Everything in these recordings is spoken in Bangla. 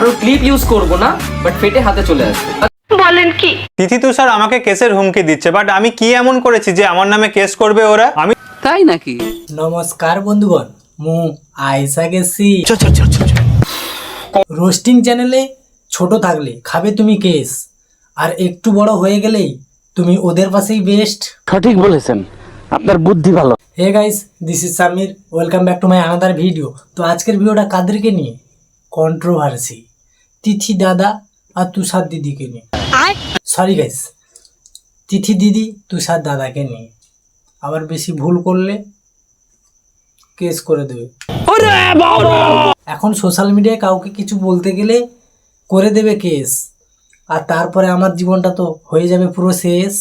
কারোর ক্লিপ ইউজ করব না, বাট ফেটে হাতে চলে আসবে। বলেন কি? তিথি তুষার আমাকে কেসের হুমকি দিচ্ছে, বাট আমি কি এমন করেছি যে আমার নামে কেস করবে ওরা? আমি তাই নাকি? নমস্কার বন্ধুগণ, মু আইসা গেছি রোস্টিং চ্যানেলে। ছোট থাকলে খাবে তুমি কেস, আর একটু বড় হয়ে গেলেই তুমি ওদের পাশেই বেস্ট। সঠিক বলেছেন, আপনার বুদ্ধি ভালো। Hey guys, this is Sameer, welcome back to my another video. তো আজকের ভিডিওটা কাদেরকে নিয়ে? কন্ট্রোভার্সি, তিথি দাদা আর তুষার দিদিকে নিয়ে। সরি গাইস, তিথি দিদি তুষার দাদাকে নিয়ে। আবার বেশি ভুল করলে কেস করে দেবে। এখন সোশ্যাল মিডিয়ায় কাউকে কিছু বলতে গেলে করে দেবে কেস, আর তারপরে আমার জীবনটা তো হয়ে যাবে পুরো শেষ।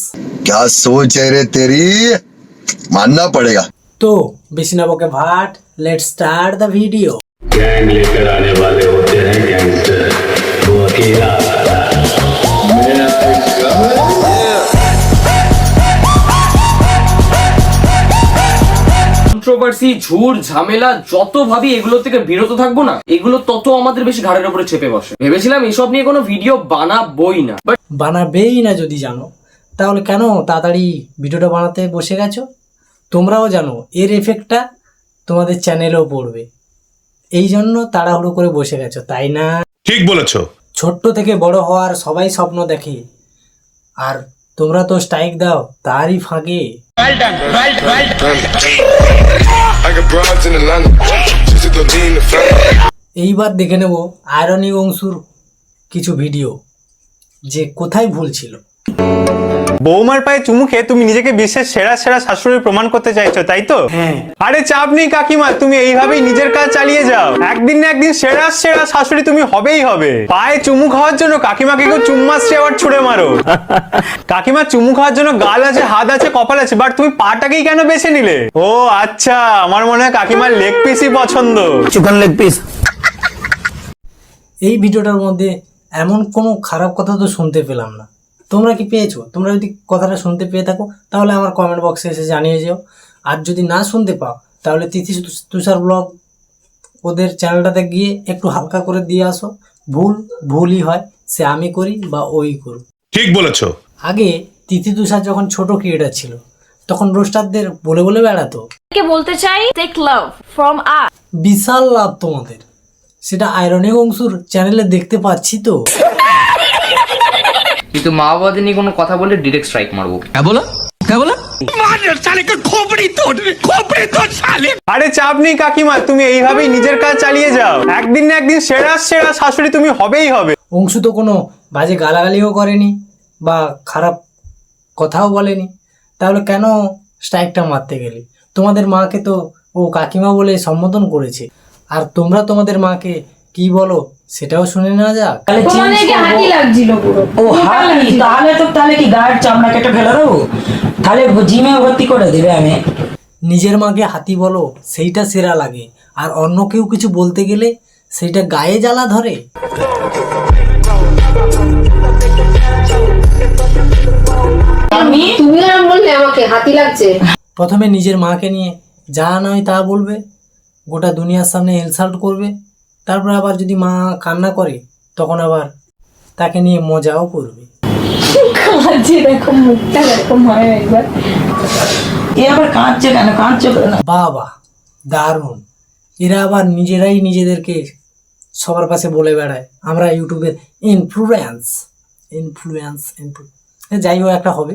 क्या सोच है रे तेरी, मानना पड़ेगा। তো বেশি না বকে ভাট, let's start the video. Gang लेकर आने वाले होते हैं गैंगस्टर, वो अकेला आता है। কন্ট্রোভার্সি, ঝুট ঝামেলা যত ভাবি এগুলো থেকে বিরত থাকবো না, এগুলো তত আমাদের বেশি ঘাড়ের উপরে চেপে বসে। ভেবেছিলাম এসব নিয়ে কোনো ভিডিও বানাবোই না, বাট বানাবেই না যদি জানো, তাহলে কেন তাড়াতাড়ি ভিডিওটা বানাতে বসে গেছো? তোমরাও জানো এর এফেক্টটা তোমাদের চ্যানেলেও পড়বে, এই জন্য তাড়াহুড়ো করে বসে গেছো, তাই না? ঠিক বলেছো। ছোট্ট থেকে বড় হওয়ার সবাই স্বপ্ন দেখে, আর তোমরা তো স্ট্রাইক দাও তারই ফাঁকে। এইবার দেখে নেব আয়রনি অংশুর কিছু ভিডিও, যে কোথায় ভুল ছিল। বৌমার পায়ে চুমু খেয়ে তুমি নিজেকে বিশ্বের সেরা সেরা শাশুড়ি প্রমাণ করতে চাইছো, তাই তো? হ্যাঁ। আরে চাপ নেই কাকিমা, তুমি এইভাবেই নিজের কাজ চালিয়ে যাও। একদিন না একদিন সেরা সেরা শাশুড়ি তুমি হবেই হবে। পায়ে চুমু খাওয়ার জন্য কাকিমাকে কেউ চুম্মাশ্রী আবার ছুড়ে মারো। কাকিমা চুমু খাওয়ার জন্য গাল আছে, হাত আছে, কপাল আছে, বাট তুমি পাটাকেই কেন বেছে নিলে? ও আচ্ছা, আমার মনে হয় কাকিমার লেগ পিসই পছন্দ। Chicken leg piece. এই ভিডিওটার মধ্যে এমন কোনো খারাপ কথা তো শুনতে পেলাম না। তোমরা কি পেয়েছো? তোমরা যদি কথাটা শুনতে পেয়ে থাকো তাহলে আমার কমেন্ট বক্সে এসে জানিয়ে যাও, আর যদি না শুনতে পাও তাহলে তিথি তুষার ব্লগ ওদের চ্যানেলটাতে গিয়ে একটু হালকা করে দিয়ে আসো। ভুলই হয়, সে আমি করি বা ওই করুক। ঠিক বলেছো। আগে তিথি তুষার যখন ছোট ক্রিয়েটার ছিল তখন রোস্টারদের বলে বলে বেড়াতো। কে বলতে চাই, টেক লাভ ফ্রম আস। বিশাল লাভ তোমাদের, সেটা আয়রনি অংশুর চ্যানেলে দেখতে পাচ্ছি তো। কিন্তু মা বাবাদের নিয়ে কোনো কথা বলে ডিরেক্ট স্ট্রাইক মারবো। আরে চাপ নেই কাকিমা, তুমি এইভাবেই নিজের কাজ চালিয়ে যাও। একদিন না একদিন সেরা সেরা শাশুড়ি তুমি হবেই হবে। অংশু তো কোনো বাজে গালাগালিও করেনি বা খারাপ কথাও বলেনি, তাহলে কেন স্ট্রাইকটা মারতে গেলে? তোমাদের মাকে তো ও কাকিমা বলে সম্বোধন করেছে, আর তোমরা তোমাদের মাকে কি বলো সেটাও শুনে নেওয়া যাক। তোমাদেরকে হাতি লাগছিল পুরো। ও হাতি? তাহলে কি গায়ের চামড়া কেটে ফেলে দেবো? তাহলে জিমে ভর্তি করে দেবে। আমি নিজের মাকে হাতি বলো সেইটা সেরা লাগে, আর অন্য কেউ কিছু বলতে গেলে সেইটা গায়ে জ্বালা ধরে। তুমি আর বললে আমাকে হাতি লাগছে। প্রথমে নিজের মাকে নিয়ে যা নয় তা বলবে, গোটা দুনিয়ার সামনে ইনসাল্ট করবে, তারপর আবার যদি মা কান্না করে তখন আবার তাকে নিয়ে মজাও করবে। দেখো মুখটা এরকম হয় একবার। এ আবার কাঁদছে কেন? কাঁদছে কেন? বাবা দারুণ, এরা আবার নিজেরাই নিজেদেরকে সবার কাছে বলে বেড়ায় আমরা ইউটিউবের ইনফ্লুয়েন্স। যাই হোক একটা হবে,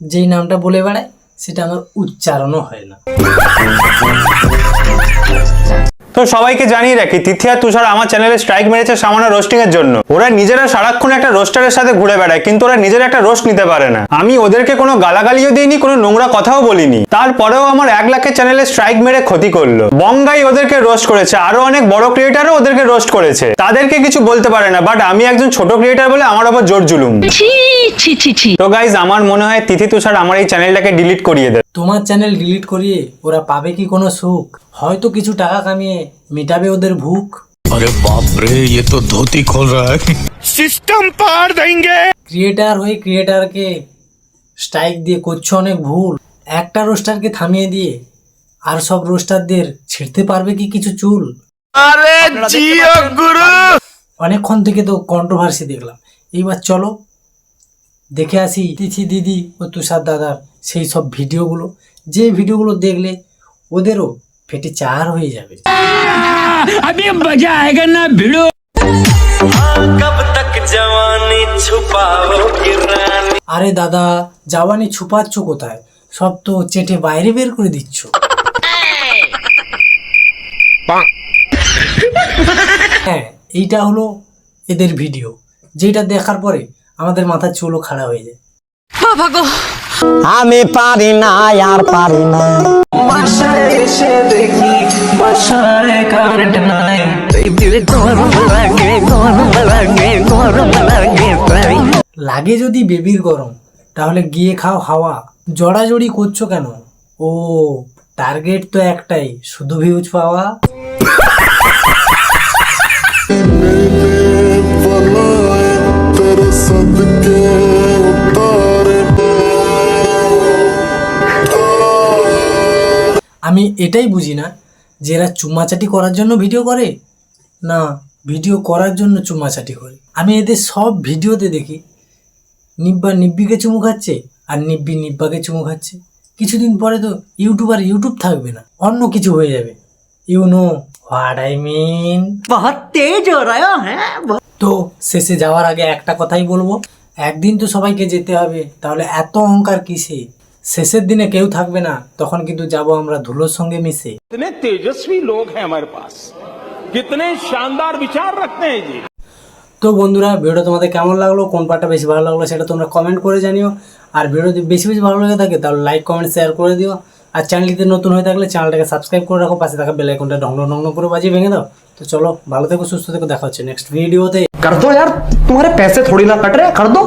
যেই নামটা বলে বেড়ায় সেটা আমার উচ্চারণও হয় না। তো সবাইকে জানিয়ে রাখি, তিথি আর তুষার আমার চ্যানেলে স্ট্রাইক মেরেছে সামান্য রোস্টিং এর জন্য। ওরা নিজেরা সারাক্ষণ একটা রোস্টারের সাথে ঘুরে বেড়ায়, কিন্তু ওরা নিজের একটা রোস্ট নিতে পারে না। আমি ওদেরকে কোনো গালাগালিও দিইনি, কোনো নোংরা কথাও বলিনি, তারপরেও আমার 1 লাখের চ্যানেলে স্ট্রাইক মেরে ক্ষতি করলো। বঙ্গাই ওদেরকে রোস্ট করেছে, আরো অনেক বড় ক্রিয়েটারও ওদেরকে রোস্ট করেছে, তাদেরকে কিছু বলতে পারে না, বাট আমি একজন ছোট ক্রিয়েটার বলে আমার আবার জোর জুলুম। তো গাইজ, আমার মনে হয় তিথি তুষার আমার এই চ্যানেলটাকে ডিলিট করিয়ে দেয়। তোমার চ্যানেল ডিলিট করিয়ে ওরা পাবে কি কোনো সুখ? হয়তো কিছু টাকা কামিয়ে মেটাবে ওদের ভুখ। अरे बाप रे, ये तो धोती खोल रहा है। सिस्टम पार देंगे। ক্রিয়েটার হয়ে ক্রিয়েটারকে স্ট্রাইক দিয়ে করছো অনেক ভুল। একটা রোস্টারকে থামিয়ে দিয়ে আর সব রোস্টারদের ছিঁড়তে পারবে কি কিছু চুল? अरे जियो गुरु। অনেকক্ষণ থেকে তো কন্ট্রোভার্সি দেখলাম, এইবার চলো দেখে আসি তিথি দিদি ও তুষার দাদার সেই সব ভিডিওগুলো, যে ভিডিওগুলো দেখলে ওদেরও ফেটে চার হয়ে যাবে। अभी मजा आएगा ना भिड़ो। আরে দাদা, জাওয়ানি ছুপাচ্ছ কোথায়? সব তো চেটে বাইরে বের করে দিচ্ছ। হ্যাঁ, এইটা হলো এদের ভিডিও, যেটা দেখার পরে আমাদের মাথার চুলও খাড়া হয়ে যায়। আমি পারি না আর পারি না। লাগে যদি বেবির গরম, তাহলে গিয়ে খাও হাওয়া। জড়াজড়ি করছো কেন? ও টার্গেট তো একটাই, শুধু ভিউজ পাওয়া। আমি এটাই বুঝি না যে এরা চুমাচাটি করার জন্য ভিডিও করে, না ভিডিও করার জন্য চুমাচাটি করে। আমি এদের সব ভিডিওতে দেখি নিব্বা নিব্বিকে চুমু খাচ্ছে আর নিব্বি নিব্বাকে চুমু খাচ্ছে। কিছুদিন পরে তো ইউটিউব আর ইউটিউব থাকবে না, অন্য কিছু হয়ে যাবে। You know what I mean. बहुत तेज हो रहा है। তো শেষে যাওয়ার আগে একটা কথাই বলবো, একদিন তো সবাইকে যেতে হবে, তাহলে এত অহংকার কিসে? শেষের দিনে কেউ থাকবে না, তখন কিন্তু যাব আমরা ধুলোর সঙ্গে মিশে। कितने तेजस्वी लोग हैं हमारे पास, कितने शानदार विचार रखते हैं जी। তো বন্ধুরা, ভিডিওটা তোমাদের কেমন লাগলো, কোন পার্টটা বেশি ভালো লাগলো সেটা তোমরা কমেন্ট করে জানিও। আর ভিডিও যদি বেশি বেশি ভালো লেগে থাকে তাহলে লাইক কমেন্ট শেয়ার করে দিও। আর চ্যানেলটিতে নতুন হয়ে থাকলে চ্যানেলটাকে সাবস্ক্রাইব করে রাখো, পাশে থাকা বেল আইকনটা ডং ডং ডং করে বাজিয়ে ভেঙে দাও। তো চলো, ভালো থেকো, সুস্থ থেকো, দেখা হচ্ছে নেক্সট ভিডিওতে। कर दो यार, तुम्हारे पैसे थोड़ी ना कट रहे, कर दो।